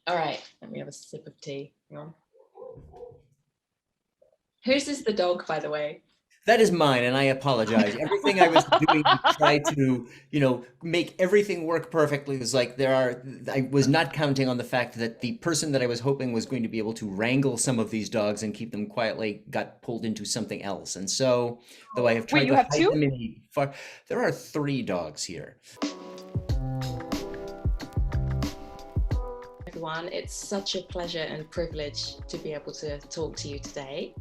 All right, let me have a sip of tea. Hang on. Whose is the dog, by the way? That is mine, and I apologize. Everything I was doing to try to, make everything work perfectly was like I was not counting on the fact that the person that I was hoping was going to be able to wrangle some of these dogs and keep them quietly got pulled into something else. And so, though I have Wait, tried you to have hide two? them in a far, there are three dogs here. Everyone, it's such a pleasure and privilege to be able to talk to you today.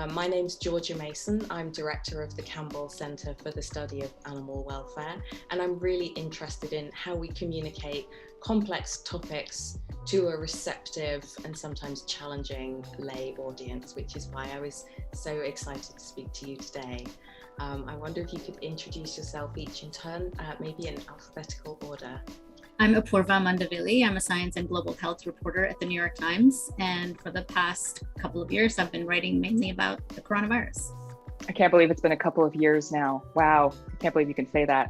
My name's Georgia Mason. I'm director of the Campbell Centre for the Study of Animal Welfare, and I'm really interested in how we communicate complex topics to a receptive and sometimes challenging lay audience, which is why I was so excited to speak to you today. I wonder if you could introduce yourself each in turn, maybe in alphabetical order. I'm Appoorva Mandavilli. I'm a science and global health reporter at the New York Times. And for the past couple of years, I've been writing mainly about the coronavirus. I can't believe it's been a couple of years now. Wow, I can't believe you can say that.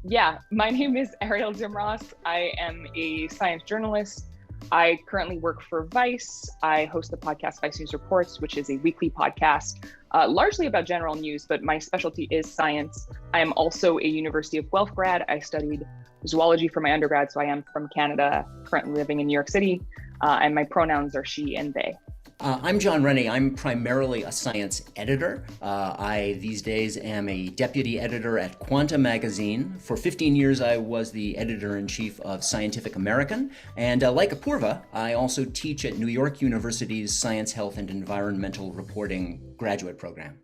Yeah, my name is Arielle Duhaime-Ross. I am a science journalist. I currently work for Vice. I host the podcast Vice News Reports, which is a weekly podcast, largely about general news, but my specialty is science. I am also a University of Guelph grad. I studied zoology for my undergrad, so I am from Canada, currently living in New York City, and my pronouns are she and they. I'm John Rennie. I'm primarily a science editor. I, these days, am a deputy editor at Quanta magazine. For 15 years, I was the editor-in-chief of Scientific American. And like Appoorva, I also teach at New York University's Science, Health, and Environmental Reporting graduate program.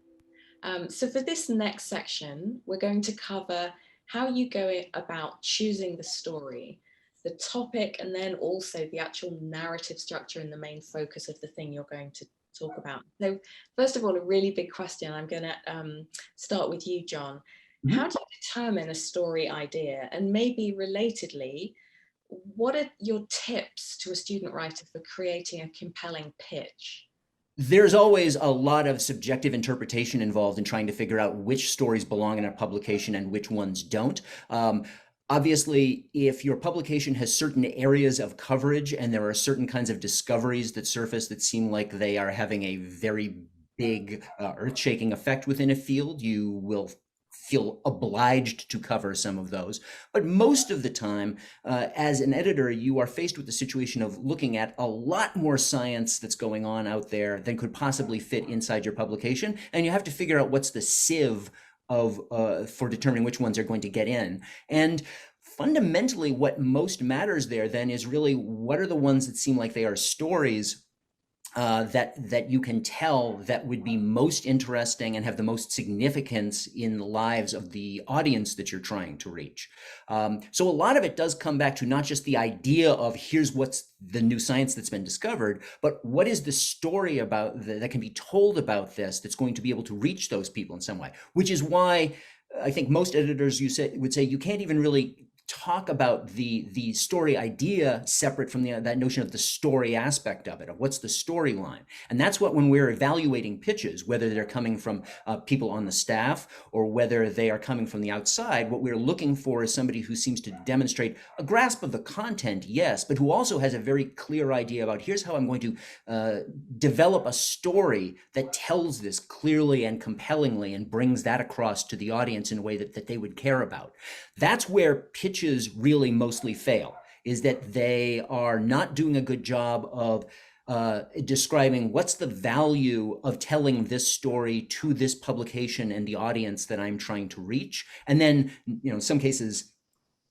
So for this next section, we're going to cover how you go about choosing the story, the topic, and then also the actual narrative structure and the main focus of the thing you're going to talk about. So first of all, a really big question. I'm going to start with you, John. Mm-hmm. How do you determine a story idea? And maybe relatedly, what are your tips to a student writer for creating a compelling pitch? There's always a lot of subjective interpretation involved in trying to figure out which stories belong in a publication and which ones don't. Obviously, if your publication has certain areas of coverage and there are certain kinds of discoveries that surface that seem like they are having a very big earth-shaking effect within a field, you will feel obliged to cover some of those. But most of the time, as an editor, you are faced with the situation of looking at a lot more science that's going on out there than could possibly fit inside your publication. And you have to figure out what's the sieve of for determining which ones are going to get in. And fundamentally, what most matters there then is really what are the ones that seem like they are stories that you can tell that would be most interesting and have the most significance in the lives of the audience that you're trying to reach. So a lot of it does come back to not just the idea of here's what's the new science that's been discovered, but what is the story about that can be told about this that's going to be able to reach those people in some way, which is why I think most editors would say you can't even really talk about the story idea separate from that notion of the story aspect of it, of what's the storyline. And that's what, when we're evaluating pitches, whether they're coming from people on the staff or whether they are coming from the outside, what we're looking for is somebody who seems to demonstrate a grasp of the content, yes, but who also has a very clear idea about here's how I'm going to develop a story that tells this clearly and compellingly and brings that across to the audience in a way that they would care about. That's where pitches really mostly fail, is that they are not doing a good job of describing what's the value of telling this story to this publication and the audience that I'm trying to reach. And then, in some cases,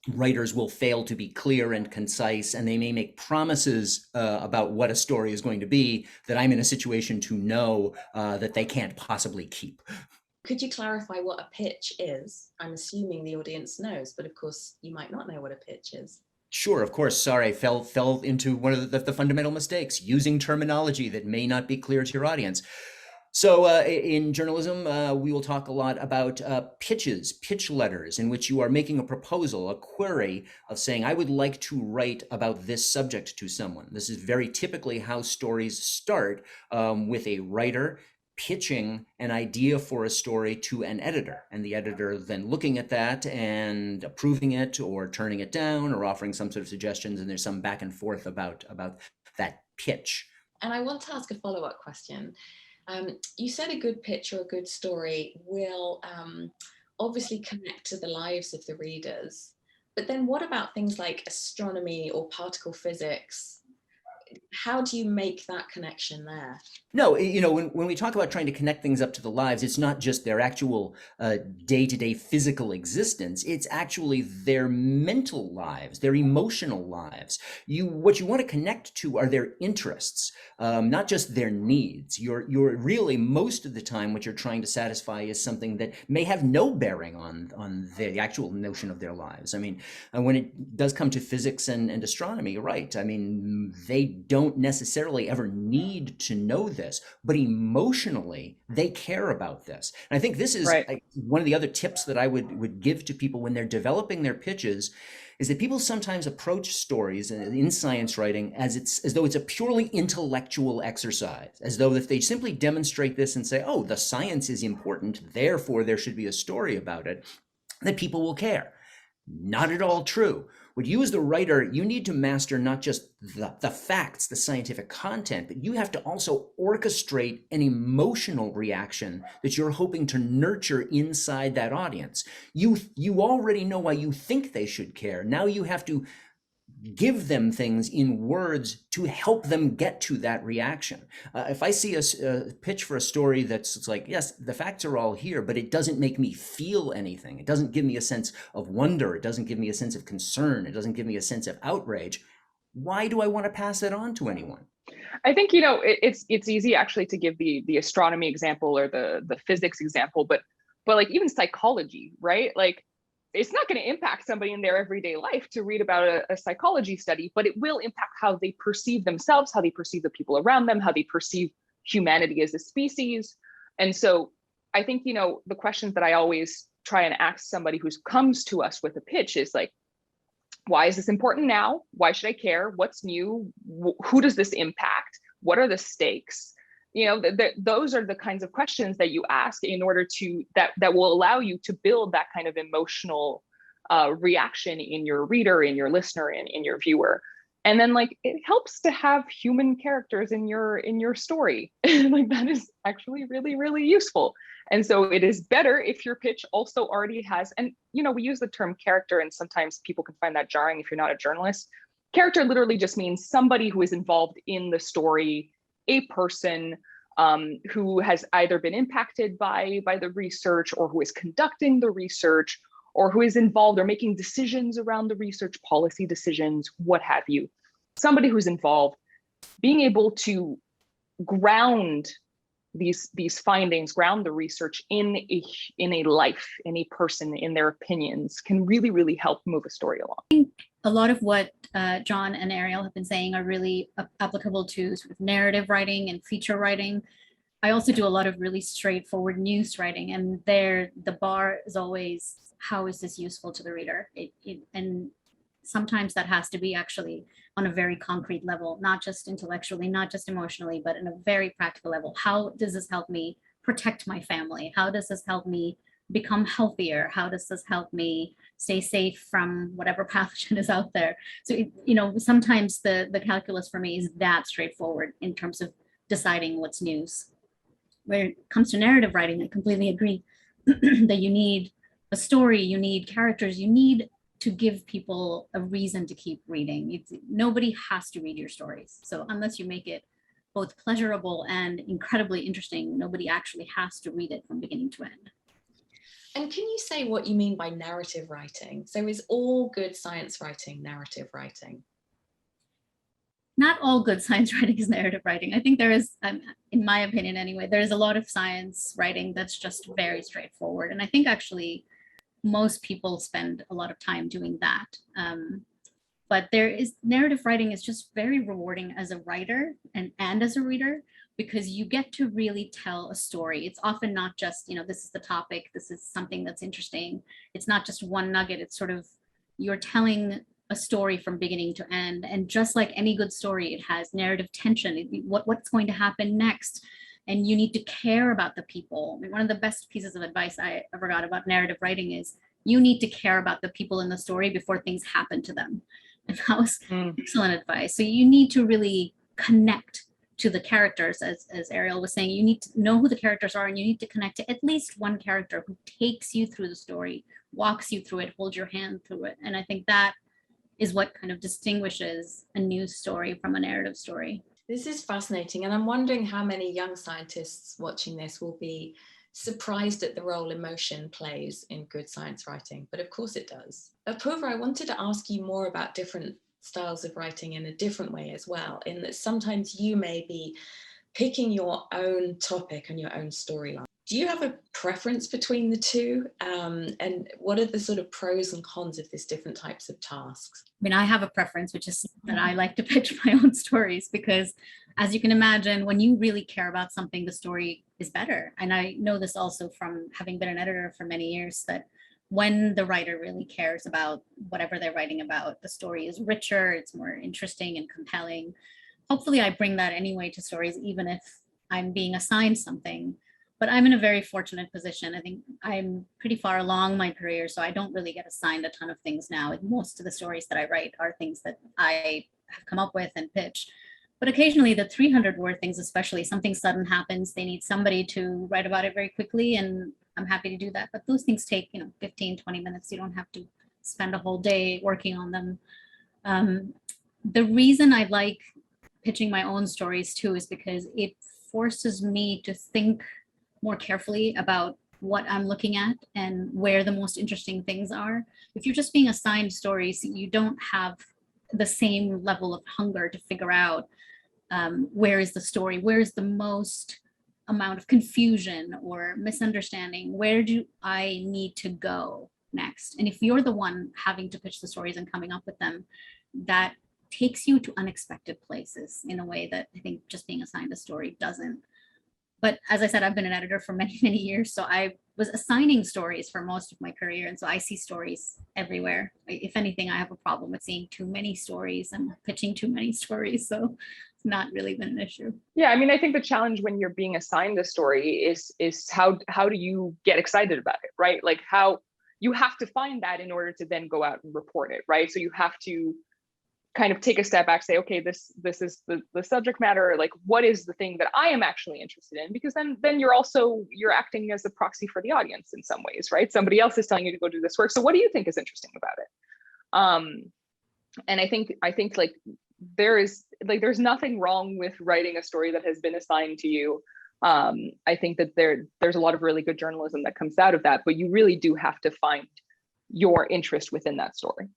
writers will fail to be clear and concise, and they may make promises about what a story is going to be that I'm in a situation to know that they can't possibly keep. Could you clarify what a pitch is? I'm assuming the audience knows, but of course you might not know what a pitch is. Sure, of course. Sorry, I fell into one of the fundamental mistakes, using terminology that may not be clear to your audience. So in journalism, we will talk a lot about pitches, pitch letters, in which you are making a proposal, a query of saying, I would like to write about this subject to someone. This is very typically how stories start, with a writer pitching an idea for a story to an editor, and the editor then looking at that and approving it or turning it down or offering some sort of suggestions, and there's some back and forth about that pitch. And I want to ask a follow-up question. You said a good pitch or a good story will obviously connect to the lives of the readers, but then what about things like astronomy or particle physics? How do you make that connection there? No, you know, when we talk about trying to connect things up to the lives, it's not just their actual day-to-day physical existence. It's actually their mental lives, their emotional lives. What you want to connect to are their interests, not just their needs. You're really, most of the time, what you're trying to satisfy is something that may have no bearing on the actual notion of their lives. I mean, when it does come to physics and astronomy, you're right. I mean, they don't necessarily ever need to know this, but emotionally they care about this. And I think this is one of the other tips that I would give to people when they're developing their pitches, is that people sometimes approach stories in science writing as though it's a purely intellectual exercise, as though if they simply demonstrate this and say, oh, the science is important, therefore there should be a story about it, that people will care. Not at all true. What you as the writer, you need to master not just the facts, the scientific content, but you have to also orchestrate an emotional reaction that you're hoping to nurture inside that audience. You already know why you think they should care. Now you have to give them things in words to help them get to that reaction. If I see a pitch for a story that's like, yes, the facts are all here, but it doesn't make me feel anything. It doesn't give me a sense of wonder. It doesn't give me a sense of concern. It doesn't give me a sense of outrage. Why do I want to pass that on to anyone? I think, you know, it's easy actually to give the astronomy example or the physics example, but like even psychology, right? Like, it's not going to impact somebody in their everyday life to read about a psychology study, but it will impact how they perceive themselves, how they perceive the people around them, how they perceive humanity as a species. And so I think, you know, the questions that I always try and ask somebody who comes to us with a pitch is like, why is this important now? Why should I care? What's new? Who does this impact? What are the stakes? You know, those are the kinds of questions that you ask in order to, that will allow you to build that kind of emotional reaction in your reader, in your listener, in your viewer. And then like, it helps to have human characters in your story. Like that is actually really, really useful. And so it is better if your pitch also already has, and you know, we use the term character and sometimes people can find that jarring if you're not a journalist. Character literally just means somebody who is involved in the story, a person who has either been impacted by the research, or who is conducting the research, or who is involved or making decisions around the research, policy decisions, what have you. Somebody who's involved, being able to ground these findings, ground the research in a life, in a person, in their opinions, can really, really help move a story along. I think a lot of what John and Arielle have been saying are really applicable to sort of narrative writing and feature writing. I also do a lot of really straightforward news writing, and there the bar is always, how is this useful to the reader? And sometimes that has to be actually on a very concrete level, not just intellectually, not just emotionally, but in a very practical level. How does this help me protect my family? How does this help me become healthier? How does this help me stay safe from whatever pathogen is out there? So, you know, sometimes the calculus for me is that straightforward in terms of deciding what's news. When it comes to narrative writing, I completely agree that you need a story, you need characters, you need to give people a reason to keep reading. Nobody has to read your stories. So unless you make it both pleasurable and incredibly interesting, nobody actually has to read it from beginning to end. And can you say what you mean by narrative writing? So is all good science writing narrative writing? Not all good science writing is narrative writing. I think there is, in my opinion anyway, there is a lot of science writing that's just very straightforward. And I think actually most people spend a lot of time doing that. But narrative writing is just very rewarding as a writer and as a reader, because you get to really tell a story. It's often not just, you know, this is the topic, this is something that's interesting. It's not just one nugget. It's sort of, you're telling a story from beginning to end. And just like any good story, it has narrative tension. What's going to happen next? and you need to care about the people. I mean, one of the best pieces of advice I ever got about narrative writing is you need to care about the people in the story before things happen to them. And that was excellent advice. So you need to really connect to the characters, as Arielle was saying. You need to know who the characters are, and you need to connect to at least one character who takes you through the story, walks you through it, holds your hand through it. And I think that is what kind of distinguishes a news story from a narrative story. This is fascinating, and I'm wondering how many young scientists watching this will be surprised at the role emotion plays in good science writing, but of course it does. Appoorva, I wanted to ask you more about different styles of writing in a different way as well, in that sometimes you may be picking your own topic and your own storyline. Do you have a preference between the two? And what are the sort of pros and cons of these different types of tasks? I mean, I have a preference, which is that I like to pitch my own stories, because as you can imagine, when you really care about something, the story is better. And I know this also from having been an editor for many years, that when the writer really cares about whatever they're writing about, the story is richer, it's more interesting and compelling. Hopefully I bring that anyway to stories, even if I'm being assigned something. But I'm in a very fortunate position. I think I'm pretty far along my career, so I don't really get assigned a ton of things now. Most of the stories that I write are things that I have come up with and pitch. But occasionally the 300-word things, especially, something sudden happens, they need somebody to write about it very quickly, and I'm happy to do that. But those things take, 15, 20 minutes. You don't have to spend a whole day working on them. The reason I like pitching my own stories too is because it forces me to think more carefully about what I'm looking at and where the most interesting things are. If you're just being assigned stories, you don't have the same level of hunger to figure out where is the story, where is the most amount of confusion or misunderstanding, where do I need to go next? And if you're the one having to pitch the stories and coming up with them, that takes you to unexpected places in a way that I think just being assigned a story doesn't. But as I said, I've been an editor for many, many years. So I was assigning stories for most of my career. And so I see stories everywhere. If anything, I have a problem with seeing too many stories and pitching too many stories. So it's not really been an issue. Yeah, I mean, I think the challenge when you're being assigned a story is how do you get excited about it, right? Like how you have to find that in order to then go out and report it, right? So you have to kind of take a step back, say, okay, this is the subject matter, like what is the thing that I am actually interested in? Because then you're acting as a proxy for the audience in some ways, right? Somebody else is telling you to go do this work. So what do you think is interesting about it? And I think like there's nothing wrong with writing a story that has been assigned to you. I think that there's a lot of really good journalism that comes out of that, but you really do have to find your interest within that story.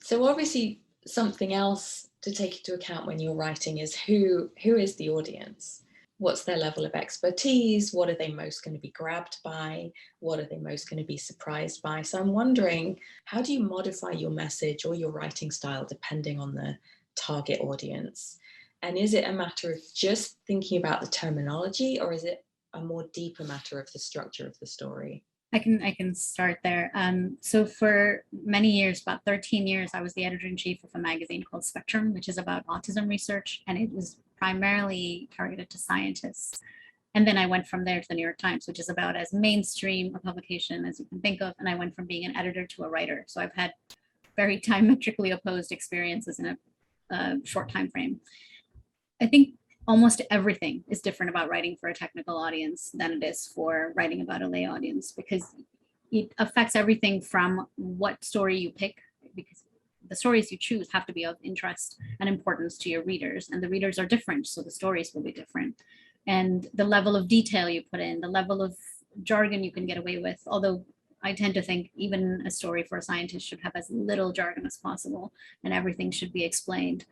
So obviously, something else to take into account when you're writing is who is the audience? What's their level of expertise? What are they most going to be grabbed by? What are they most going to be surprised by? So I'm wondering, how do you modify your message or your writing style depending on the target audience? And is it a matter of just thinking about the terminology, or is it a more deeper matter of the structure of the story? I can start there. So for many years, about 13 years, I was the editor-in-chief of a magazine called Spectrum, which is about autism research, and it was primarily targeted to scientists. And then I went from there to the New York Times, which is about as mainstream a publication as you can think of. And I went from being an editor to a writer. So I've had very diametrically opposed experiences in a short time frame. I think almost everything is different about writing for a technical audience than it is for writing about a lay audience, because it affects everything from what story you pick, because the stories you choose have to be of interest and importance to your readers, and the readers are different, so the stories will be different. And the level of detail you put in, the level of jargon you can get away with, although I tend to think even a story for a scientist should have as little jargon as possible and everything should be explained.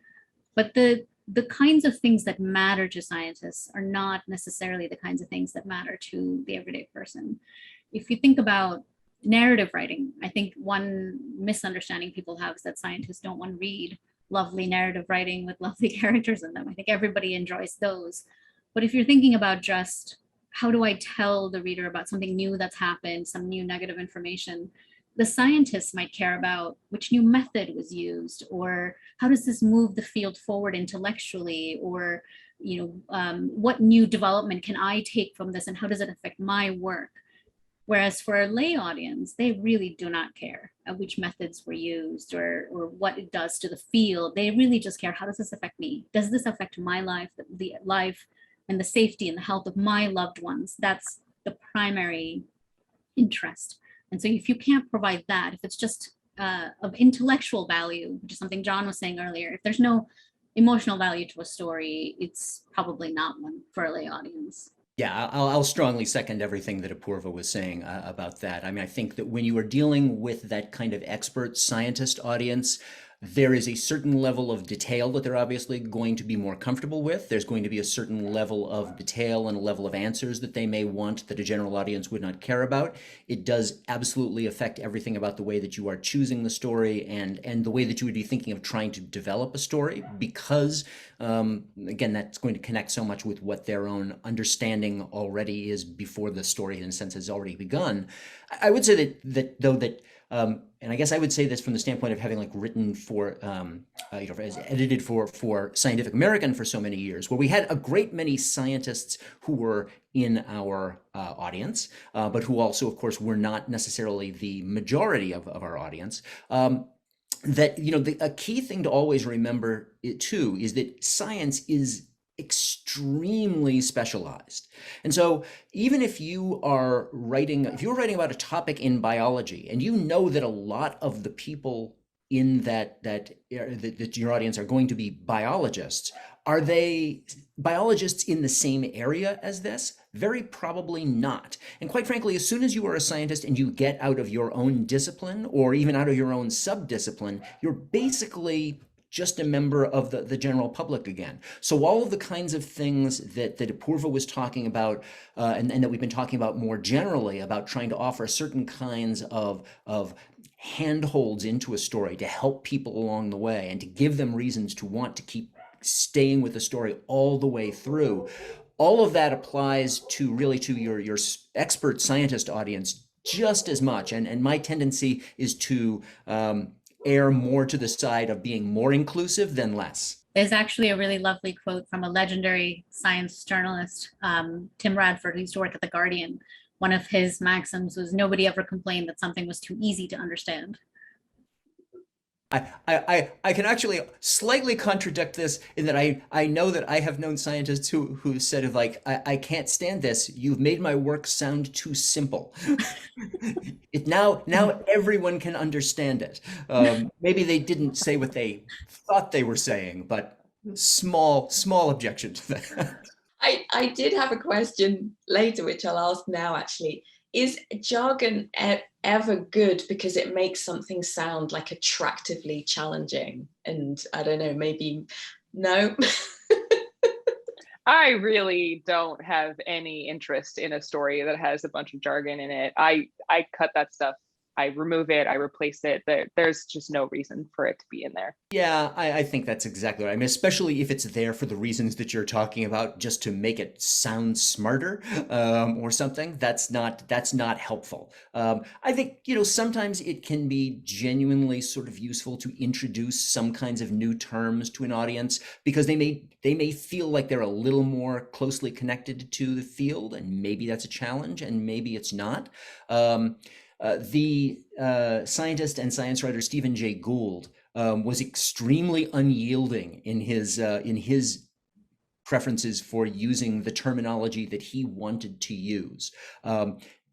But the kinds of things that matter to scientists are not necessarily the kinds of things that matter to the everyday person. If you think about narrative writing, I think one misunderstanding people have is that scientists don't want to read lovely narrative writing with lovely characters in them. I think everybody enjoys those. But if you're thinking about just how do I tell the reader about something new that's happened, some new negative information, the scientists might care about which new method was used, or how does this move the field forward intellectually, or what new development can I take from this and how does it affect my work? Whereas for a lay audience, they really do not care which methods were used or what it does to the field. They really just care, how does this affect me? Does this affect my life, the life and the safety and the health of my loved ones? That's the primary interest. And so if you can't provide that, if it's just of intellectual value, which is something John was saying earlier, if there's no emotional value to a story, it's probably not one for a lay audience. Yeah, I'll strongly second everything that Appoorva was saying about that. I mean, I think that when you are dealing with that kind of expert scientist audience, there is a certain level of detail that they're obviously going to be more comfortable with. There's going to be a certain level of detail and a level of answers that they may want that a general audience would not care about. It does absolutely affect everything about the way that you are choosing the story and the way that you would be thinking of trying to develop a story, because again, that's going to connect so much with what their own understanding already is before the story, in a sense, has already begun. I would say that and I guess I would say this from the standpoint of having written for, as edited for Scientific American for so many years, where we had a great many scientists who were in our audience, but who also, of course, were not necessarily the majority of our audience. That, a key thing to always remember too is that science is extremely specialized. And so even if you're writing about a topic in biology and you know that a lot of the people in that your audience are going to be biologists, are they biologists in the same area as this? Very probably not. And quite frankly, as soon as you are a scientist and you get out of your own discipline or even out of your own sub-discipline, you're basically just a member of the general public again. So all of the kinds of things that Appoorva was talking about and that we've been talking about more generally about trying to offer certain kinds of handholds into a story to help people along the way and to give them reasons to want to keep staying with the story all the way through. All of that applies to your expert scientist audience just as much. And my tendency is to err more to the side of being more inclusive than less. There's actually a really lovely quote from a legendary science journalist, Tim Radford, who used to work at The Guardian. One of his maxims was, nobody ever complained that something was too easy to understand. I can actually slightly contradict this in that I know that I have known scientists who said I can't stand this. You've made my work sound too simple. Now everyone can understand it. Maybe they didn't say what they thought they were saying, but small objection to that. I did have a question later, which I'll ask now actually. Is jargon ever good because it makes something sound attractively challenging? And I don't know, maybe no. I really don't have any interest in a story that has a bunch of jargon in it. I cut that stuff. I remove it, I replace it. There's just no reason for it to be in there. Yeah, I think that's exactly right. I mean, especially if it's there for the reasons that you're talking about, just to make it sound smarter or something. That's not helpful. I think, sometimes it can be genuinely sort of useful to introduce some kinds of new terms to an audience because they may feel like they're a little more closely connected to the field, and maybe that's a challenge, and maybe it's not. The scientist and science writer Stephen Jay Gould was extremely unyielding in his preferences for using the terminology that he wanted to use.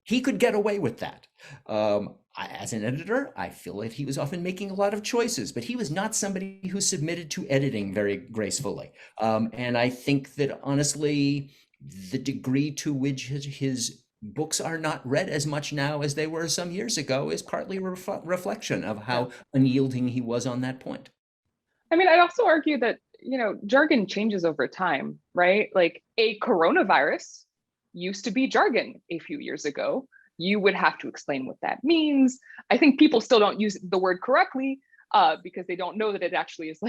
He could get away with that. As an editor, I feel like he was often making a lot of choices, but he was not somebody who submitted to editing very gracefully. And I think that honestly, the degree to which his books are not read as much now as they were some years ago is partly a reflection of how unyielding he was on that point. I mean, I'd also argue that, jargon changes over time, right? Like a coronavirus used to be jargon a few years ago. You would have to explain what that means. I think people still don't use the word correctly because they don't know that it actually is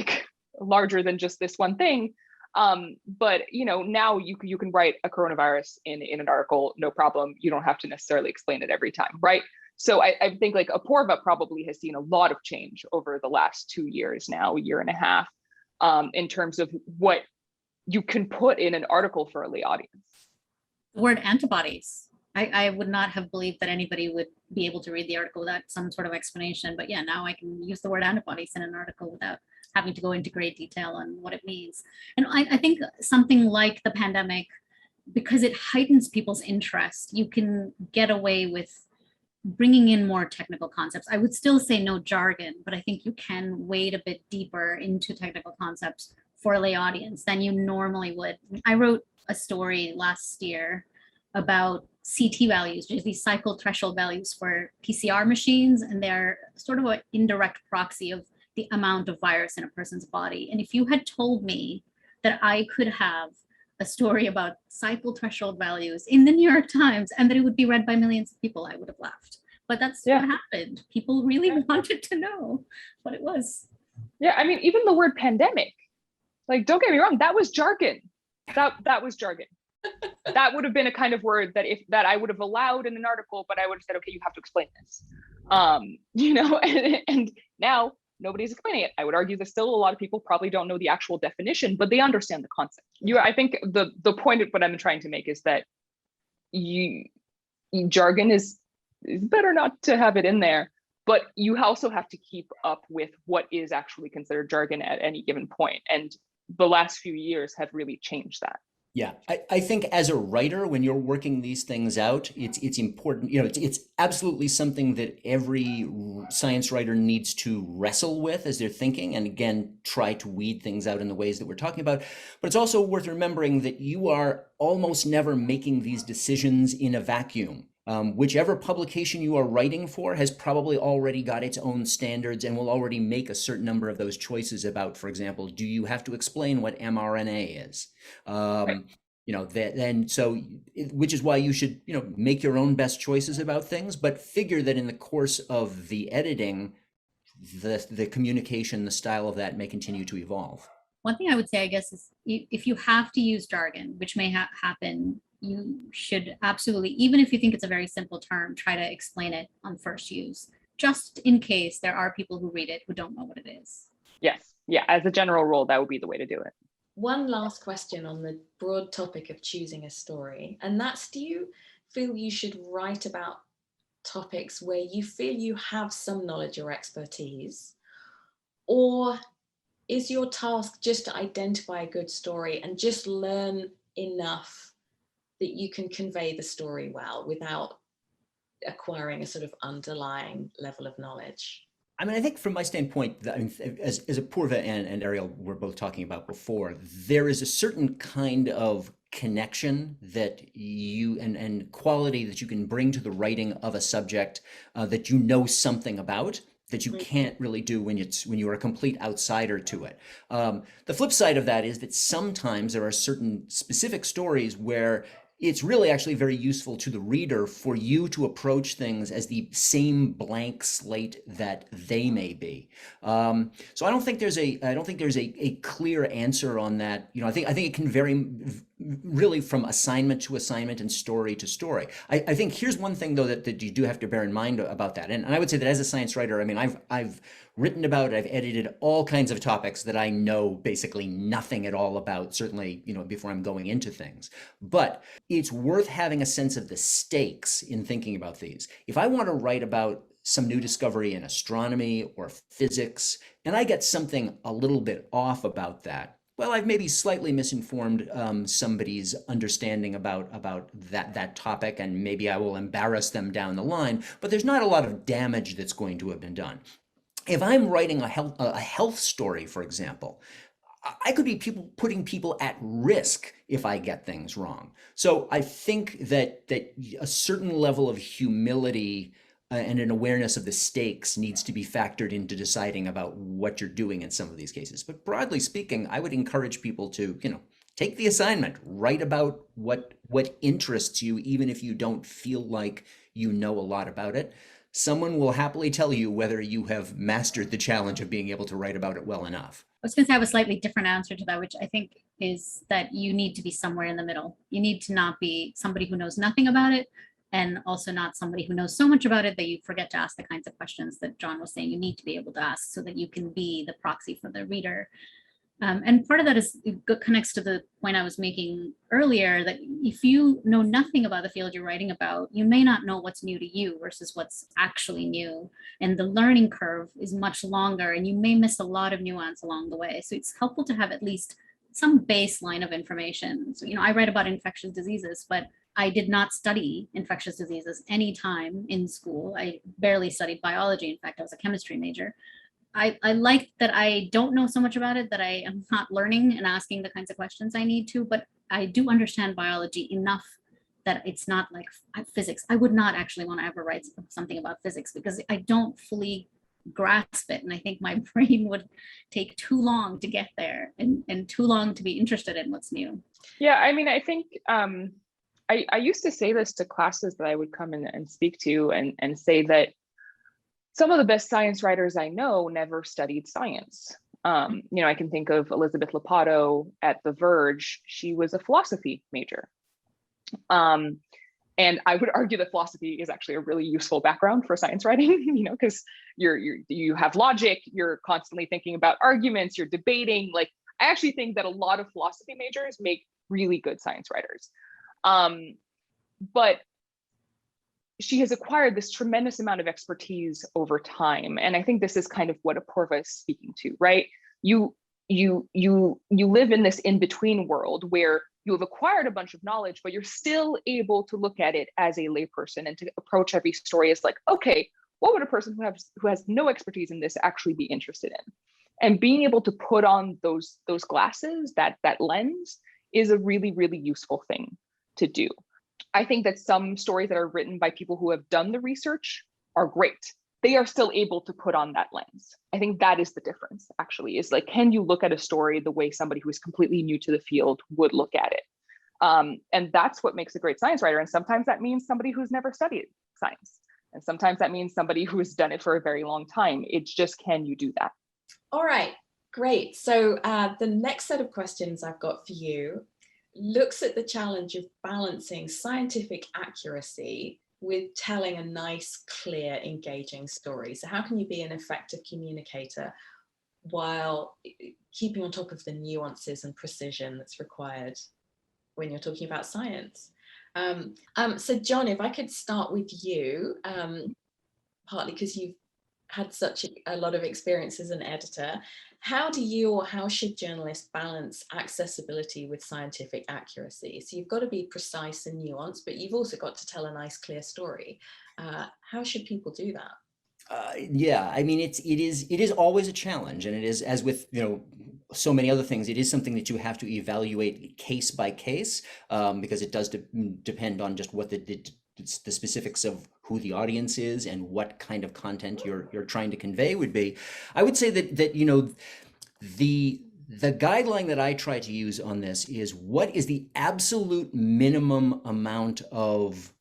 larger than just this one thing. But now you can write a coronavirus in an article, no problem. You don't have to necessarily explain it every time, right? So I think Appoorva probably has seen a lot of change over the last 2 years now, a year and a half, in terms of what you can put in an article for a lay audience. The word antibodies. I would not have believed that anybody would be able to read the article without some sort of explanation. But yeah, now I can use the word antibodies in an article without having to go into great detail on what it means. And I think something like the pandemic, because it heightens people's interest, you can get away with bringing in more technical concepts. I would still say no jargon, but I think you can wade a bit deeper into technical concepts for a lay audience than you normally would. I wrote a story last year about CT values, which is these cycle threshold values for PCR machines, and they're sort of an indirect proxy of the amount of virus in a person's body. And if you had told me that I could have a story about cycle threshold values in the New York Times and that it would be read by millions of people, I would have laughed. But that's what happened. People really wanted to know what it was. Yeah, I mean, even the word pandemic, like, don't get me wrong, that was jargon. That was jargon. That would have been a kind of word that I would have allowed in an article, but I would have said, okay, you have to explain this. And now nobody's explaining it. I would argue that still a lot of people probably don't know the actual definition, but they understand the concept. I think the point of what I'm trying to make is that jargon is better not to have it in there, but you also have to keep up with what is actually considered jargon at any given point. And the last few years have really changed that. Yeah, I think as a writer, when you're working these things out, it's important. It's absolutely something that every science writer needs to wrestle with as they're thinking, and again, try to weed things out in the ways that we're talking about. But it's also worth remembering that you are almost never making these decisions in a vacuum. Whichever publication you are writing for has probably already got its own standards and will already make a certain number of those choices about, for example, do you have to explain what mRNA is? Right. Which is why you should, make your own best choices about things, but figure that in the course of the editing, the communication, the style of that may continue to evolve. One thing I would say, I guess, is if you have to use jargon, which may happen, you should absolutely, even if you think it's a very simple term, try to explain it on first use, just in case there are people who read it who don't know what it is. Yes. Yeah. As a general rule, that would be the way to do it. One last question on the broad topic of choosing a story, and that's, do you feel you should write about topics where you feel you have some knowledge or expertise, or is your task just to identify a good story and just learn enough that you can convey the story well without acquiring a sort of underlying level of knowledge? I mean, I think from my standpoint, as Appoorva and Arielle were both talking about before, there is a certain kind of connection that you and quality that you can bring to the writing of a subject that you know something about, that you can't really do when you are a complete outsider to it. The flip side of that is that sometimes there are certain specific stories where it's really actually very useful to the reader for you to approach things as the same blank slate that they may be. So I don't think there's a clear answer on that. I think it can vary really from assignment to assignment and story to story. I think here's one thing though that you do have to bear in mind about that. And I would say that as a science writer, I mean, I've written about, I've edited all kinds of topics that I know basically nothing at all about, certainly, before I'm going into things. But it's worth having a sense of the stakes in thinking about these. If I want to write about some new discovery in astronomy or physics, and I get something a little bit off about that, well, I've maybe slightly misinformed somebody's understanding about that topic, and maybe I will embarrass them down the line, but there's not a lot of damage that's going to have been done. If I'm writing a health story, for example, I could be putting people at risk if I get things wrong. So I think that a certain level of humility and an awareness of the stakes needs to be factored into deciding about what you're doing in some of these cases. But broadly speaking, I would encourage people to, take the assignment, write about what interests you, even if you don't feel like you know a lot about it. Someone will happily tell you whether you have mastered the challenge of being able to write about it well enough. I was going to say I have a slightly different answer to that, which I think is that you need to be somewhere in the middle. You need to not be somebody who knows nothing about it, and also not somebody who knows so much about it that you forget to ask the kinds of questions that John was saying you need to be able to ask, so that you can be the proxy for the reader. And part of that is connects to the point I was making earlier, that if you know nothing about the field you're writing about, you may not know what's new to you versus what's actually new. And the learning curve is much longer, and you may miss a lot of nuance along the way. So it's helpful to have at least some baseline of information. So, I write about infectious diseases, but I did not study infectious diseases any time in school. I barely studied biology. In fact, I was a chemistry major. I like that I don't know so much about it, that I am not learning and asking the kinds of questions I need to, but I do understand biology enough that it's not like physics. I would not actually want to ever write something about physics because I don't fully grasp it. And I think my brain would take too long to get there and too long to be interested in what's new. Yeah, I mean, I think I used to say this to classes that I would come in and speak to and say that some of the best science writers I know never studied science. I can think of Elizabeth Lopato at The Verge. She was a philosophy major. And I would argue that philosophy is actually a really useful background for science writing, because you have logic, you're constantly thinking about arguments, you're debating. Like, I actually think that a lot of philosophy majors make really good science writers. But she has acquired this tremendous amount of expertise over time. And I think this is kind of what Appoorva is speaking to, right? You live in this in-between world where you have acquired a bunch of knowledge, but you're still able to look at it as a layperson and to approach every story as like, okay, what would a person who has no expertise in this actually be interested in? And being able to put on those glasses, that lens, is a really, really useful thing to do. I think that some stories that are written by people who have done the research are great. They are still able to put on that lens. I think that is the difference, actually, is like, can you look at a story the way somebody who is completely new to the field would look at it? And that's what makes a great science writer. And sometimes that means somebody who's never studied science. And sometimes that means somebody who has done it for a very long time. It's just, can you do that? All right, great. So the next set of questions I've got for you looks at the challenge of balancing scientific accuracy with telling a nice, clear, engaging story. So how can you be an effective communicator while keeping on top of the nuances and precision that's required when you're talking about science? So John, if I could start with you, partly because you've had such a lot of experience as an editor, how do you or how should journalists balance accessibility with scientific accuracy? So you've got to be precise and nuanced, but you've also got to tell a nice, clear story. How should people do that? Yeah, I mean, it is always a challenge, and it is, as with so many other things, it is something that you have to evaluate case by case, because it does depend on just what the specifics of who the audience is and what kind of content you're trying to convey would be. I would say that the guideline that I try to use on this is, what is the absolute minimum amount of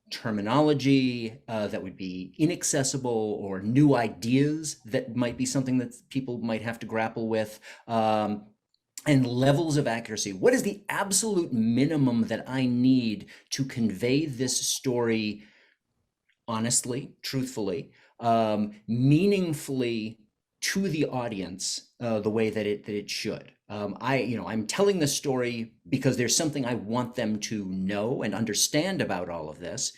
terminology that would be inaccessible, or new ideas that might be something that people might have to grapple with, and levels of accuracy. What is the absolute minimum that I need to convey this story honestly, truthfully, meaningfully to the audience, the way that it should? I'm telling this story because there's something I want them to know and understand about all of this.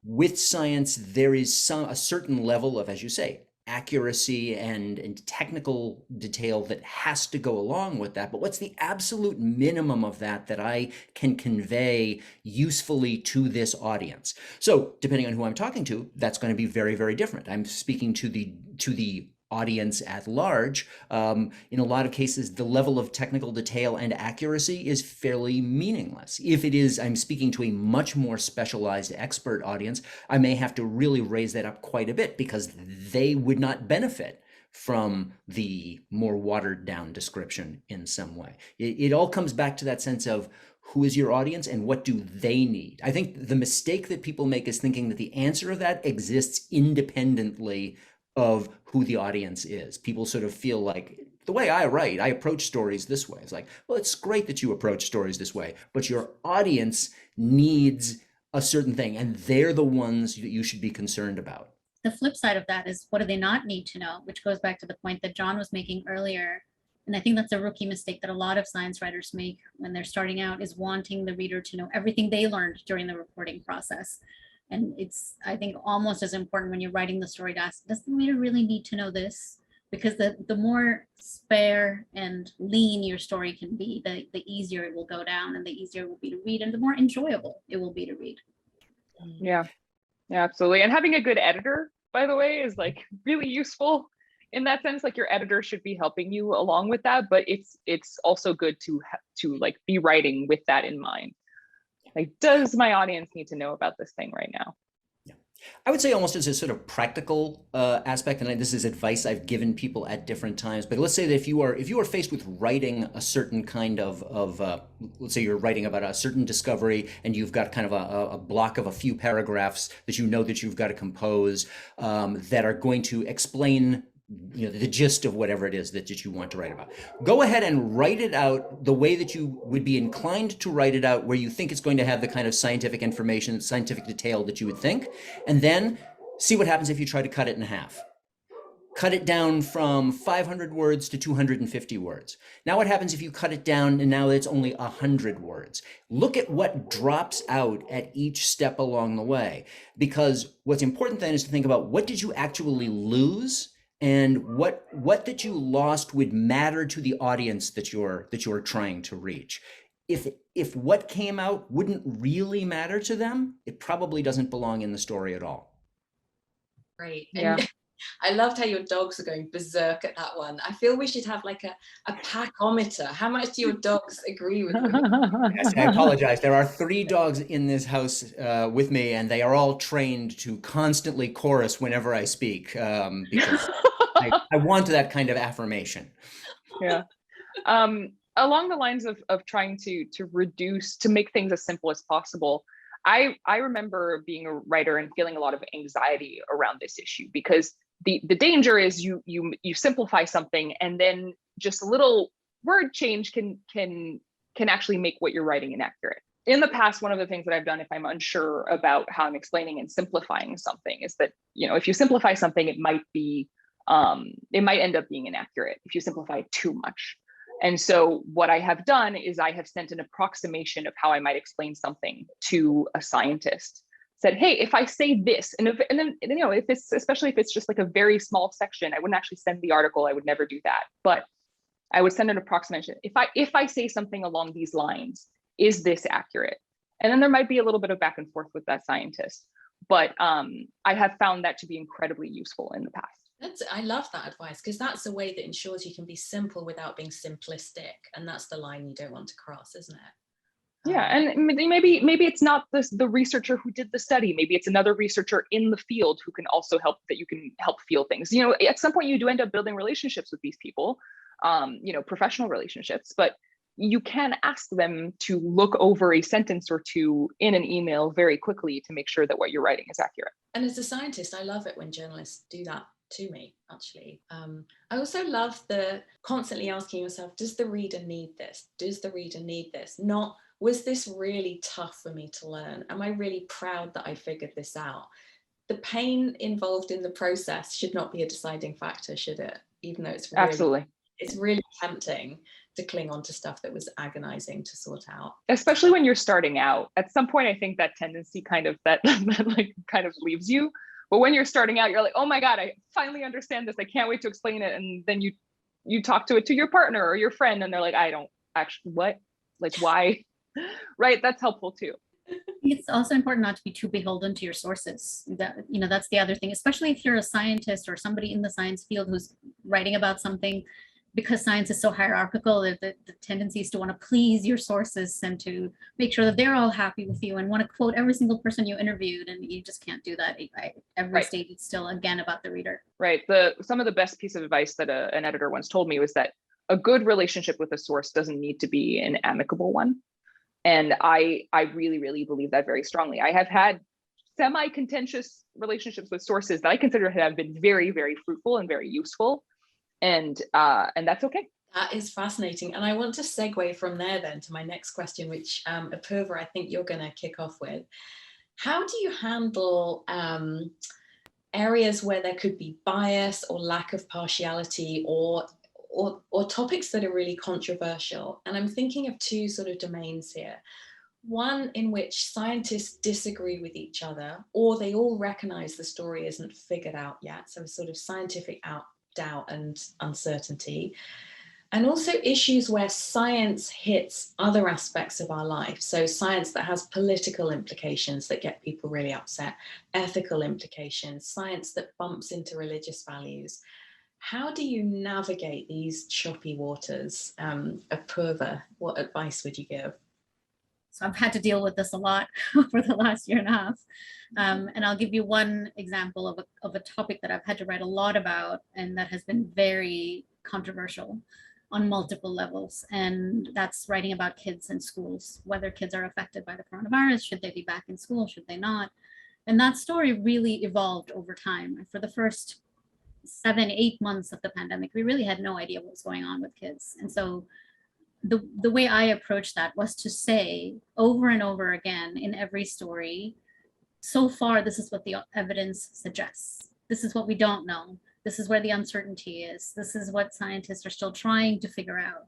With science, there is a certain level of, as you say, accuracy and technical detail that has to go along with that. But what's the absolute minimum of that I can convey usefully to this audience? So depending on who I'm talking to, that's going to be very, very different. I'm speaking to the audience at large. In a lot of cases, the level of technical detail and accuracy is fairly meaningless. If it is, I'm speaking to a much more specialized expert audience, I may have to really raise that up quite a bit, because they would not benefit from the more watered down description in some way. It all comes back to that sense of, who is your audience and what do they need? I think the mistake that people make is thinking that the answer of that exists independently of who the audience is. People sort of feel like, the way I write, I approach stories this way. It's like, well, it's great that you approach stories this way, but your audience needs a certain thing, and they're the ones that you should be concerned about. The flip side of that is, what do they not need to know? Which goes back to the point that John was making earlier. And I think that's a rookie mistake that a lot of science writers make when they're starting out, is wanting the reader to know everything they learned during the reporting process. And it's, I think, almost as important when you're writing the story to ask, does the reader really need to know this? Because the more spare and lean your story can be, the easier it will go down, and the easier it will be to read, and the more enjoyable it will be to read. Yeah, absolutely. And having a good editor, by the way, is like really useful in that sense. Like your editor should be helping you along with that, but it's also good to like be writing with that in mind. Like, does my audience need to know about this thing right now? I would say almost as a sort of practical aspect, and this is advice I've given people at different times. But let's say that if you are faced with writing a certain kind of let's say you're writing about a certain discovery, and you've got kind of a block of a few paragraphs that you know that you've got to compose that are going to explain, you know, the gist of whatever it is that you want to write about. Go ahead and write it out the way that you would be inclined to write it out, where you think it's going to have the kind of scientific information, scientific detail that you would think, and then see what happens if you try to cut it in half. Cut it down from 500 words to 250 words. Now what happens if you cut it down and now it's only 100 words? Look at what drops out at each step along the way, because what's important then is to think about, what did you actually lose? And what that you lost would matter to the audience that you're trying to reach. If what came out wouldn't really matter to them, it probably doesn't belong in the story at all. Great. Yeah. And I loved how your dogs are going berserk at that one. I feel we should have like a packometer. How much do your dogs agree with me? Yes, I apologize. There are 3 dogs in this house with me, and they are all trained to constantly chorus whenever I speak, because I want that kind of affirmation. Yeah. Along the lines of trying to reduce, to make things as simple as possible, I remember being a writer and feeling a lot of anxiety around this issue, because the danger is you simplify something, and then just a little word change can actually make what you're writing inaccurate. In the past, one of the things that I've done, if I'm unsure about how I'm explaining and simplifying something, is that, you know, if you simplify something, it might end up being inaccurate if you simplify it too much. And so what I have done is I have sent an approximation of how I might explain something to a scientist. Said, hey, if I say this, and then, you know, especially if it's just like a very small section, I wouldn't actually send the article. I would never do that, but I would send an approximation. If I say something along these lines, is this accurate? And then there might be a little bit of back and forth with that scientist, but I have found that to be incredibly useful in the past. I love that advice, because that's a way that ensures you can be simple without being simplistic, and that's the line you don't want to cross, isn't it? Yeah, and maybe it's not the researcher who did the study. Maybe it's another researcher in the field who can also help, that you can help feel things. You know, at some point you do end up building relationships with these people, you know, professional relationships, but you can ask them to look over a sentence or two in an email very quickly to make sure that what you're writing is accurate. And as a scientist, I love it when journalists do that to me, actually. I also love the constantly asking yourself, does the reader need this? Does the reader need this? Not, was this really tough for me to learn? Am I really proud that I figured this out? The pain involved in the process should not be a deciding factor, should it? Even though it's really tempting to cling on to stuff that was agonizing to sort out. Especially when you're starting out. At some point, I think that tendency kind of leaves you. But when you're starting out, you're like, oh my God, I finally understand this. I can't wait to explain it. And then you talk to your partner or your friend, and they're like, I don't actually, what? Like, why? Right, that's helpful too. It's also important not to be too beholden to your sources. That, you know, that's the other thing, especially if you're a scientist or somebody in the science field who's writing about something, because science is so hierarchical, the tendency is to want to please your sources and to make sure that they're all happy with you and want to quote every single person you interviewed, and you just can't do that. Every stage it's still, again, about the reader. Right. Some of the best piece of advice that an editor once told me was that a good relationship with a source doesn't need to be an amicable one. And I really, really believe that very strongly. I have had semi-contentious relationships with sources that I consider to have been very, very fruitful and very useful. And that's okay. That is fascinating. And I want to segue from there then to my next question, which Appoorva, I think you're going to kick off with. How do you handle areas where there could be bias or lack of partiality, or or topics that are really controversial. And I'm thinking of two sort of domains here. One in which scientists disagree with each other, or they all recognize the story isn't figured out yet. So a sort of scientific doubt and uncertainty. And also issues where science hits other aspects of our life. So science that has political implications that get people really upset, ethical implications, science that bumps into religious values. How do you navigate these choppy waters? Appoorva, what advice would you give? So I've had to deal with this a lot for the last year and a half. And I'll give you one example of a topic that I've had to write a lot about and that has been very controversial on multiple levels. And that's writing about kids in schools, whether kids are affected by the coronavirus, should they be back in school, should they not? And that story really evolved over time. For the first 7-8 months of the pandemic, we really had no idea what was going on with kids. And so the way I approached that was to say over and over again in every story, so far, this is what the evidence suggests. This is what we don't know. This is where the uncertainty is. This is what scientists are still trying to figure out.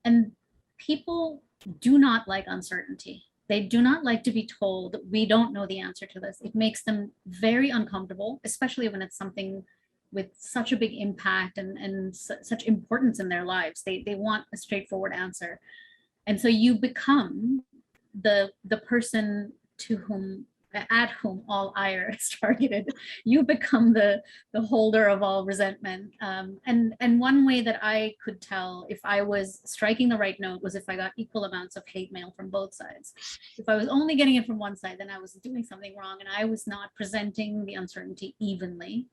And people do not like uncertainty. They do not like to be told, we don't know the answer to this. It makes them very uncomfortable, especially when it's something with such a big impact and such importance in their lives. They want a straightforward answer. And so you become the person at whom all ire is targeted. You become the holder of all resentment. And one way that I could tell if I was striking the right note was if I got equal amounts of hate mail from both sides. If I was only getting it from one side, then I was doing something wrong and I was not presenting the uncertainty evenly.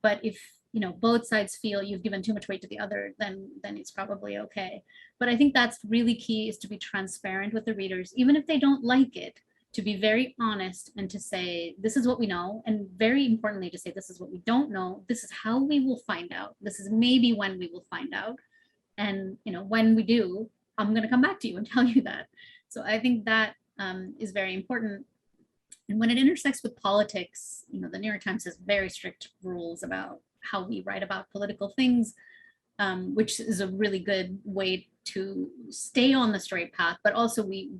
But if both sides feel you've given too much weight to the other, then it's probably okay. But I think that's really key, is to be transparent with the readers, even if they don't like it, to be very honest and to say, this is what we know. And very importantly, to say, this is what we don't know. This is how we will find out. This is maybe when we will find out. And when we do, I'm going to come back to you and tell you that. So I think that is very important. And when it intersects with politics, the New York Times has very strict rules about how we write about political things, which is a really good way to stay on the straight path. But also we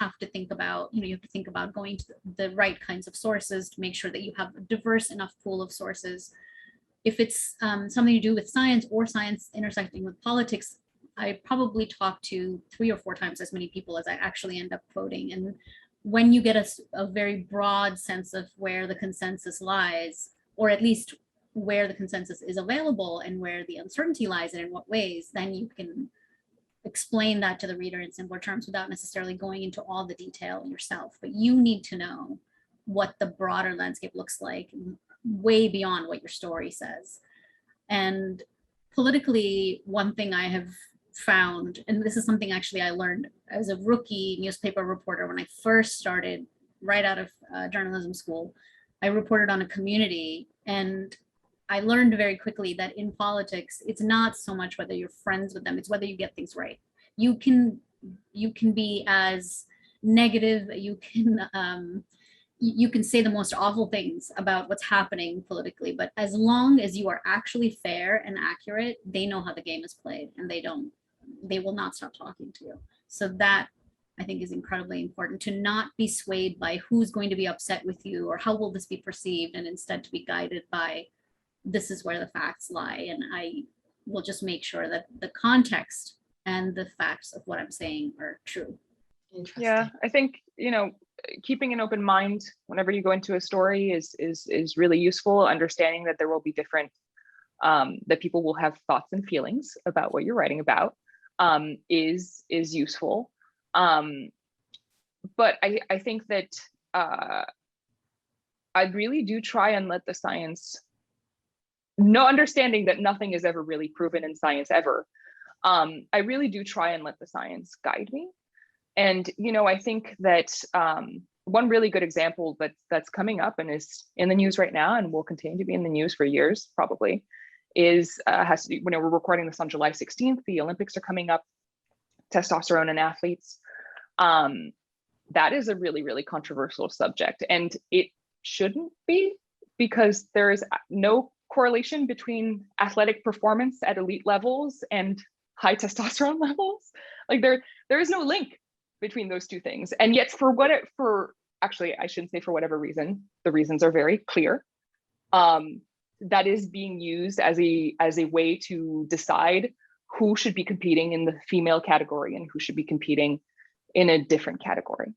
have to think about, you have to think about going to the right kinds of sources to make sure that you have a diverse enough pool of sources. If it's something to do with science or science intersecting with politics, I probably talk to 3 or 4 times as many people as I actually end up quoting. And when you get a very broad sense of where the consensus lies, or at least where the consensus is available and where the uncertainty lies and in what ways, then you can explain that to the reader in simpler terms without necessarily going into all the detail yourself. But you need to know what the broader landscape looks like, way beyond what your story says. And politically, one thing I have found, and this is something actually I learned as a rookie newspaper reporter when I first started right out of journalism school. I reported on a community, and I learned very quickly that in politics, it's not so much whether you're friends with them, it's whether you get things right. You can be as negative, you can say the most awful things about what's happening politically, but as long as you are actually fair and accurate, they know how the game is played, and they will not stop talking to you. So that, I think, is incredibly important, to not be swayed by who's going to be upset with you or how will this be perceived, and instead to be guided by, this is where the facts lie, and I will just make sure that the context and the facts of what I'm saying are true. Interesting. Yeah, I think, keeping an open mind whenever you go into a story is really useful. Understanding that there will be different, that people will have thoughts and feelings about what you're writing about, is useful. But I think that I really do try and let the science, no, understanding that nothing is ever really proven in science ever. I really do try and let the science guide me. And, I think that one really good example that's coming up and is in the news right now and will continue to be in the news for years, probably, has to do, we're recording this on July 16th, the Olympics are coming up, testosterone in athletes. That is a really, really controversial subject, and it shouldn't be, because there is no correlation between athletic performance at elite levels and high testosterone levels. Like there is no link between those two things. And yet actually, I shouldn't say for whatever reason, the reasons are very clear. That is being used as a way to decide who should be competing in the female category and who should be competing in a different category.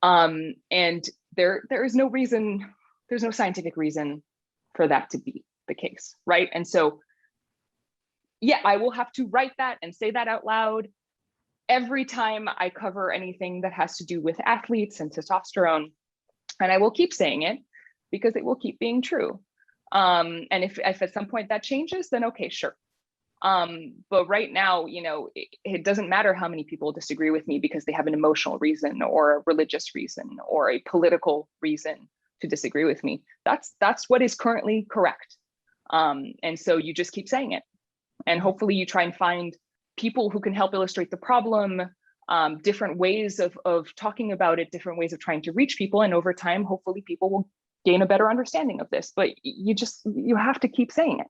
And there is no reason, there's no scientific reason for that to be the case, right? And so, yeah, I will have to write that and say that out loud every time I cover anything that has to do with athletes and testosterone. And I will keep saying it because it will keep being true. And if at some point that changes, then okay, sure. But right now, it doesn't matter how many people disagree with me because they have an emotional reason or a religious reason or a political reason to disagree with me. That's what is currently correct. And so you just keep saying it. And hopefully you try and find people who can help illustrate the problem, different ways of talking about it, different ways of trying to reach people. And over time, hopefully people will gain a better understanding of this, but you have to keep saying it.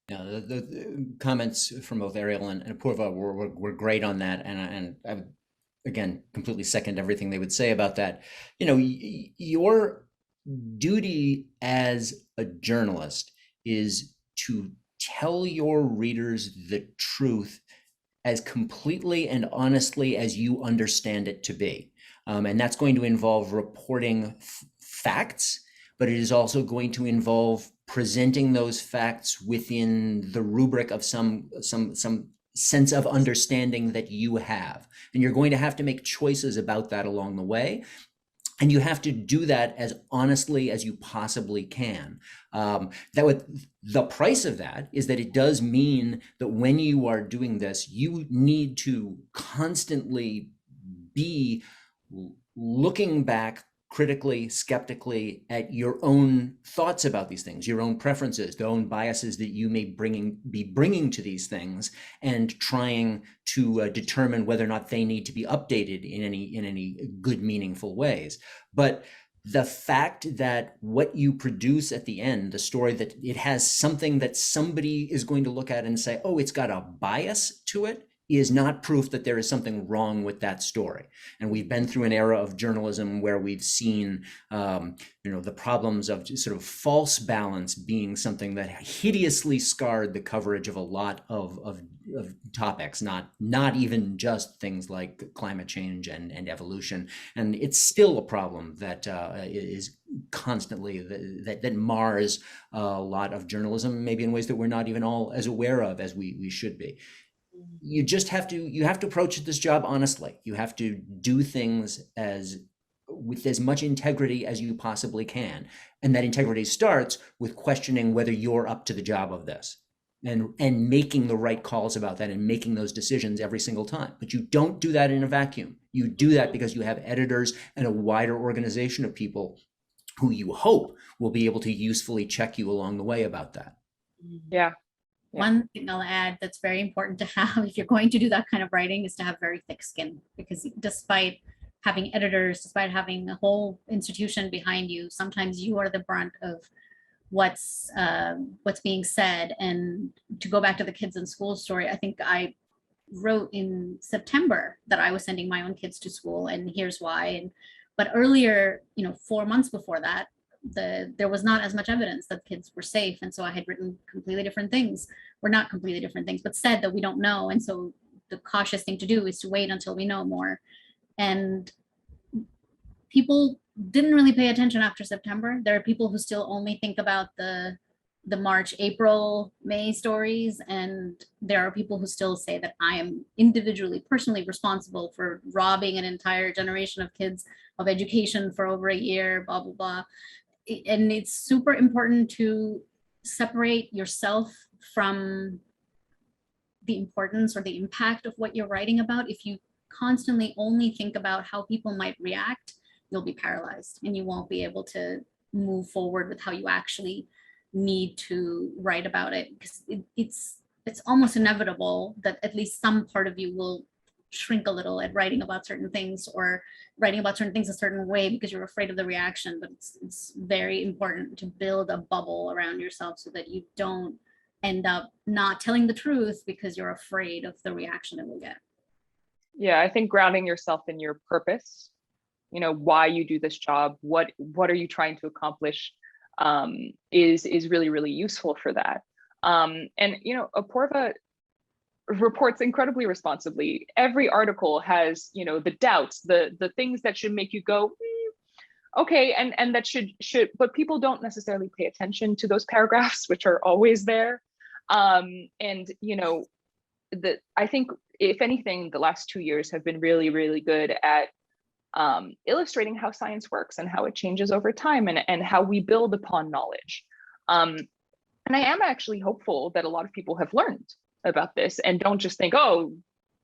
Yeah, the comments from both Arielle and Appoorva were great on that, and I would, again, completely second everything they would say about that. Your duty as a journalist is to tell your readers the truth as completely and honestly as you understand it to be. And that's going to involve reporting facts, but it is also going to involve presenting those facts within the rubric of some sense of understanding that you have. And you're going to have to make choices about that along the way. And you have to do that as honestly as you possibly can. The price of that is that it does mean that when you are doing this, you need to constantly be looking back critically, skeptically at your own thoughts about these things, your own preferences, the own biases that you may be bringing to these things, and trying to determine whether or not they need to be updated in any good, meaningful ways. But the fact that what you produce at the end, the story, that it has something that somebody is going to look at and say, oh, it's got a bias to it, is not proof that there is something wrong with that story. And we've been through an era of journalism where we've seen, the problems of sort of false balance being something that hideously scarred the coverage of a lot of topics, not even just things like climate change and evolution. And it's still a problem that is constantly that mars a lot of journalism, maybe in ways that we're not even all as aware of as we should be. You just have to approach this job honestly. You have to do things with as much integrity as you possibly can. And that integrity starts with questioning whether you're up to the job of this and making the right calls about that and making those decisions every single time. But you don't do that in a vacuum. You do that because you have editors and a wider organization of people who you hope will be able to usefully check you along the way about that. Yeah. One thing I'll add that's very important to have if you're going to do that kind of writing is to have very thick skin, because despite having editors, despite having a whole institution behind you, sometimes you are the brunt of what's being said. And to go back to the kids in school story, I think I wrote in September that I was sending my own kids to school, and here's why. But earlier, 4 months before that, there was not as much evidence that kids were safe, and so I had written completely different things, or not completely different things, but said that we don't know. And so the cautious thing to do is to wait until we know more. And people didn't really pay attention after September. There are people who still only think about the March, April, May stories, and there are people who still say that I am individually, personally responsible for robbing an entire generation of kids of education for over a year, blah blah blah. And it's super important to separate yourself from the importance or the impact of what you're writing about. If you constantly only think about how people might react, you'll be paralyzed and you won't be able to move forward with how you actually need to write about it, because it's almost inevitable that at least some part of you will shrink a little at writing about certain things, or writing about certain things a certain way because you're afraid of the reaction. But it's very important to build a bubble around yourself so that you don't end up not telling the truth because you're afraid of the reaction it will get. Yeah, I think grounding yourself in your purpose, why you do this job, what are you trying to accomplish, is really, really useful for that. And Appoorva reports incredibly responsibly. Every article has, the doubts, the things that should make you go, okay, and that should, but people don't necessarily pay attention to those paragraphs, which are always there. And I think, if anything, the last 2 years have been really, really good at illustrating how science works and how it changes over time, and how we build upon knowledge. And I am actually hopeful that a lot of people have learned about this and don't just think, oh,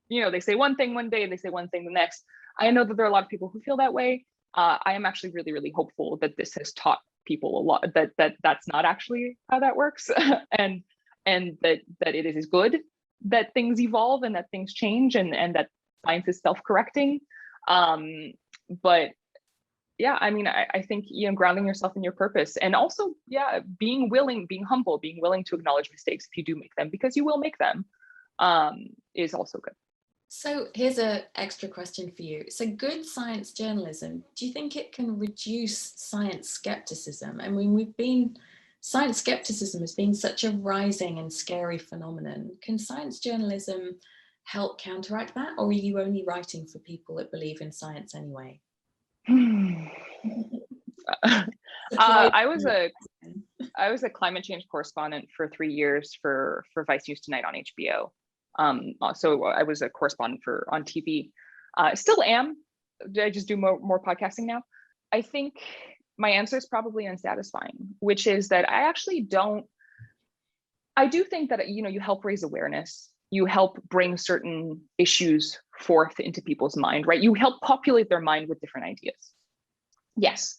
they say one thing one day and they say one thing the next. I know that there are a lot of people who feel that way. I am actually really, really hopeful that this has taught people a lot, that's not actually how that works, and that it is good that things evolve and that things change, and that science is self-correcting. But yeah, I mean, I think, grounding yourself in your purpose, and also, being humble, being willing to acknowledge mistakes if you do make them, because you will make them, is also good. So here's an extra question for you. So good science journalism, do you think it can reduce science skepticism? I mean, science skepticism has been such a rising and scary phenomenon. Can science journalism help counteract that, or are you only writing for people that believe in science anyway? I was a climate change correspondent for 3 years for Vice News Tonight on HBO. So I was a correspondent on TV. Still am. I just do more podcasting now. I think my answer is probably unsatisfying, which is that I do think that, you help raise awareness. You help bring certain issues forth into people's mind, right? You help populate their mind with different ideas. Yes.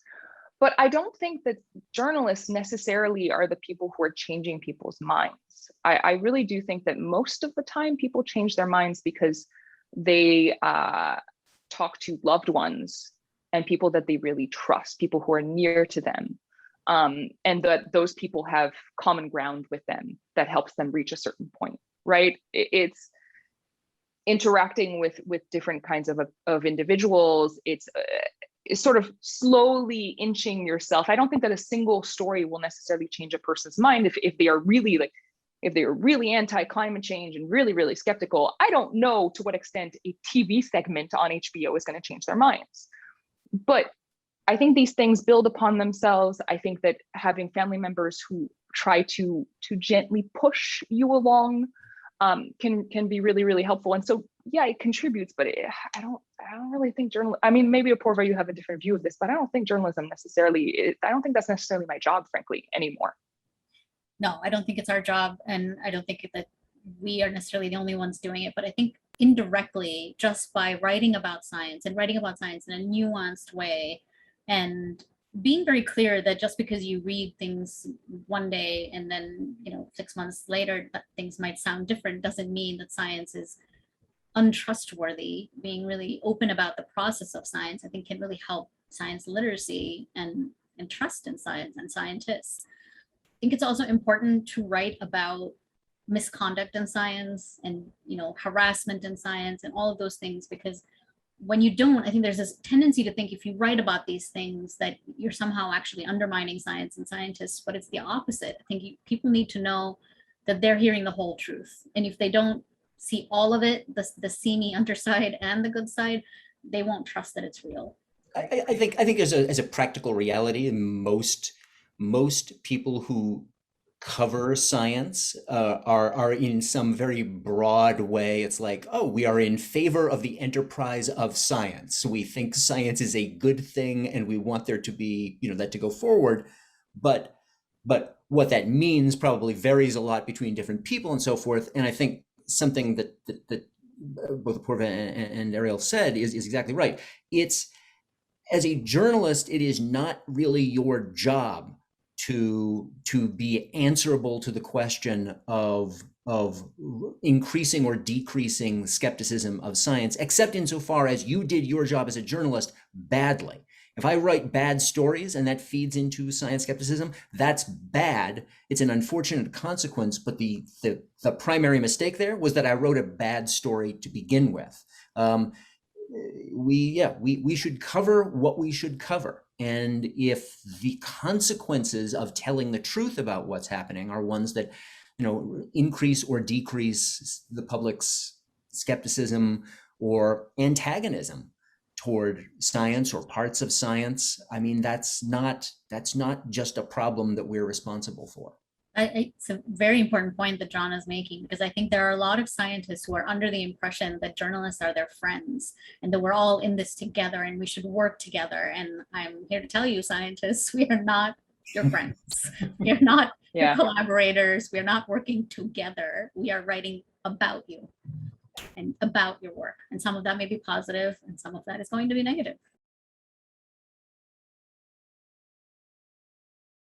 But I don't think that journalists necessarily are the people who are changing people's minds. I really do think that most of the time people change their minds because they talk to loved ones and people that they really trust, people who are near to them, and that those people have common ground with them that helps them reach a certain point, right? It's interacting with different kinds of individuals. It's sort of slowly inching yourself. I don't think that a single story will necessarily change a person's mind if they are really anti-climate change and really, really skeptical. I don't know to what extent a TV segment on HBO is going to change their minds. But I think these things build upon themselves. I think that having family members who try to gently push you along can be really, really helpful. And so, yeah, it contributes, but I don't really think I mean, maybe Appoorva, you have a different view of this, but I don't think journalism necessarily, I don't think that's necessarily my job, frankly, anymore. No, I don't think it's our job, and I don't think that we are necessarily the only ones doing it. But I think indirectly, just by writing about science in a nuanced way, and being very clear that just because you read things one day and then 6 months later that things might sound different doesn't mean that science is untrustworthy. Being really open about the process of science, I think, can really help science literacy and trust in science and scientists. I think it's also important to write about misconduct in science and harassment in science and all of those things, because when you don't, I think there's this tendency to think if you write about these things that you're somehow actually undermining science and scientists, but it's the opposite. I think people need to know that they're hearing the whole truth, and if they don't see all of it, the seamy underside and the good side, they won't trust that it's real. I think as a practical reality, most people who cover science are in some very broad way. It's like, oh, we are in favor of the enterprise of science. We think science is a good thing, and we want there to be, that to go forward. But what that means probably varies a lot between different people and so forth. And I think something that both Appoorva and Arielle said is exactly right. It's, as a journalist, it is not really your job to be answerable to the question of increasing or decreasing skepticism of science, except insofar as you did your job as a journalist badly. If I write bad stories and that feeds into science skepticism, that's bad. It's an unfortunate consequence, but the primary mistake there was that I wrote a bad story to begin with. We should cover what we should cover. And if the consequences of telling the truth about what's happening are ones that, increase or decrease the public's skepticism or antagonism toward science or parts of science, I mean, that's not just a problem that we're responsible for. It's a very important point that John is making, because I think there are a lot of scientists who are under the impression that journalists are their friends and that we're all in this together and we should work together. And I'm here to tell you, scientists, we are not your friends. We are not your collaborators. We are not working together. We are writing about you and about your work. And some of that may be positive and some of that is going to be negative.